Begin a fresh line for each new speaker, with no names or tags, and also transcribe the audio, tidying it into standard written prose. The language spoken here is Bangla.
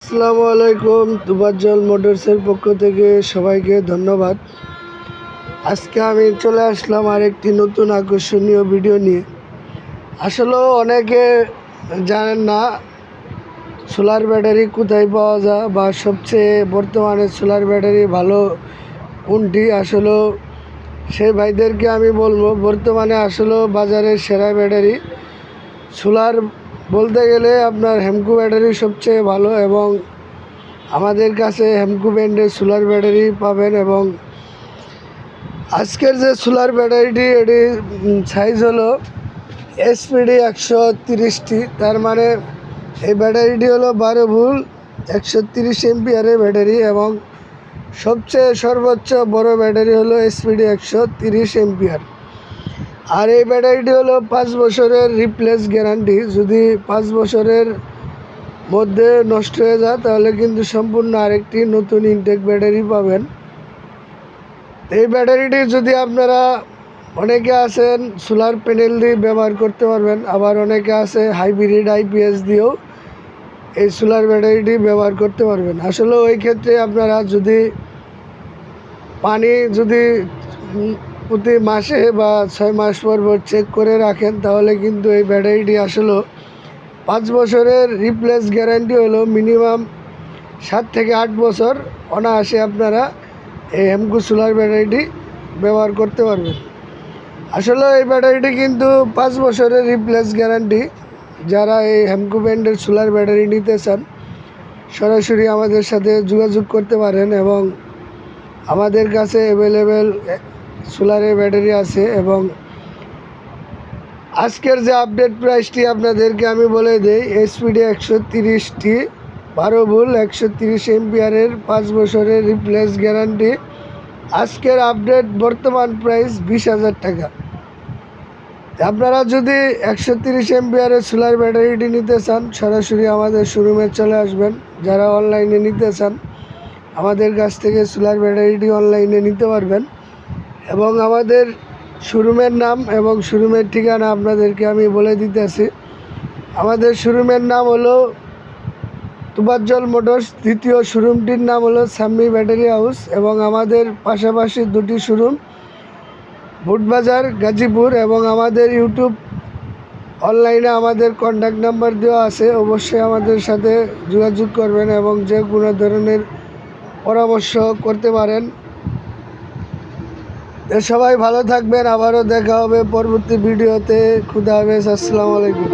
আসসালামু আলাইকুম। তুফাজ্জল মোটরসের পক্ষ থেকে সবাইকে ধন্যবাদ। আজকে আমি চলে আসলাম আরেকটি নতুন আকর্ষণীয় ভিডিও নিয়ে। আসলে অনেকে জানেন না সোলার ব্যাটারি কোথায় পাওয়া যায় বা সবচেয়ে বর্তমানে সোলার ব্যাটারি ভালো কোনটি। আসলে সেই ভাইদেরকে আমি বলবো, বর্তমানে আসলে বাজারের সেরা ব্যাটারি সোলার বলতে গেলে আপনার হেমকো ব্যাটারি সবচেয়ে ভালো, এবং আমাদের কাছে হেমকো ব্র্যান্ডের সোলার ব্যাটারি পাবেন। এবং আজকের যে সোলার ব্যাটারিটি এটি সাইজ হলো SPD 130টি, তার মানে এই ব্যাটারিটি হলো 12 ভোল্ট 130 এম্পিয়ারের ব্যাটারি, এবং সবচেয়ে সর্বোচ্চ বড় ব্যাটারি হলো SPD 130 এম্পিয়ার। আর এই ব্যাটারিটি হলো 5 বছরের রিপ্লেস গ্যারান্টি। যদি 5 বছরের মধ্যে নষ্ট হয়ে যায় তাহলে কিন্তু সম্পূর্ণ আরেকটি নতুন ইনটেক ব্যাটারি পাবেন। এই ব্যাটারিটি যদি আপনারা অনেকে আছেন সোলার প্যানেল দিয়ে ব্যবহার করতে পারবেন, আবার অনেকে আছে হাইব্রিড IPS দিয়েও এই সোলার ব্যাটারিটি ব্যবহার করতে পারবেন। আসলে ওই ক্ষেত্রে আপনারা যদি পানি প্রতি মাসে বা 6 মাস পর চেক করে রাখেন তাহলে কিন্তু এই ব্যাটারিটি আসলে 5 বছরের রিপ্লেস গ্যারান্টি হলো মিনিমাম 7 থেকে 8 বছর অনায়াসে আপনারা এই হেমকো সোলার ব্যাটারিটি ব্যবহার করতে পারবেন। আসলে এই ব্যাটারিটি কিন্তু 5 বছরের রিপ্লেস গ্যারান্টি। যারা এই হেমকো ব্র্যান্ডের সোলার ব্যাটারি নিতে চান সরাসরি আমাদের সাথে যোগাযোগ করতে পারেন, এবং আমাদের কাছে অ্যাভেলেবেল সোলারের ব্যাটারি আছে। এবং আজকের যে আপডেট প্রাইসটি আপনাদেরকে আমি বলে দিই, SPD 130টি 12 ভোল্ট 130 এম্পিয়ারের 5 বছরের রিপ্লেস গ্যারান্টি। আজকের আপডেট বর্তমান প্রাইস 20,000 টাকা। আপনারা যদি 130 এম্পিয়ারের সোলার ব্যাটারিটি নিতে চান সরাসরি আমাদের শোরুমে চলে আসবেন। যারা অনলাইনে নিতে চান আমাদের কাছ থেকে সোলার ব্যাটারিটি অনলাইনে নিতে পারবেন। এবং আমাদের শোরুমের নাম এবং শোরুমের ঠিকানা আপনাদেরকে আমি বলে দিতেছি। আমাদের শোরুমের নাম হলো তুফাজ্জল মোটরস, দ্বিতীয় শোরুমটির নাম হলো সাম্মি ব্যাটারি হাউস, এবং আমাদের পাশাপাশি দুটি শোরুম বুটবাজার গাজীপুর। এবং আমাদের ইউটিউব অনলাইনে আমাদের কন্ট্যাক্ট নাম্বার দেওয়া আছে, অবশ্যই আমাদের সাথে যোগাযোগ করবেন এবং যে কোনো ধরনের পরামর্শ করতে পারেন। সবাই ভালো থাকবেন, আবারও দেখা হবে পরবর্তী ভিডিওতে। খুদা হাফেজ, আসসালামু আলাইকুম।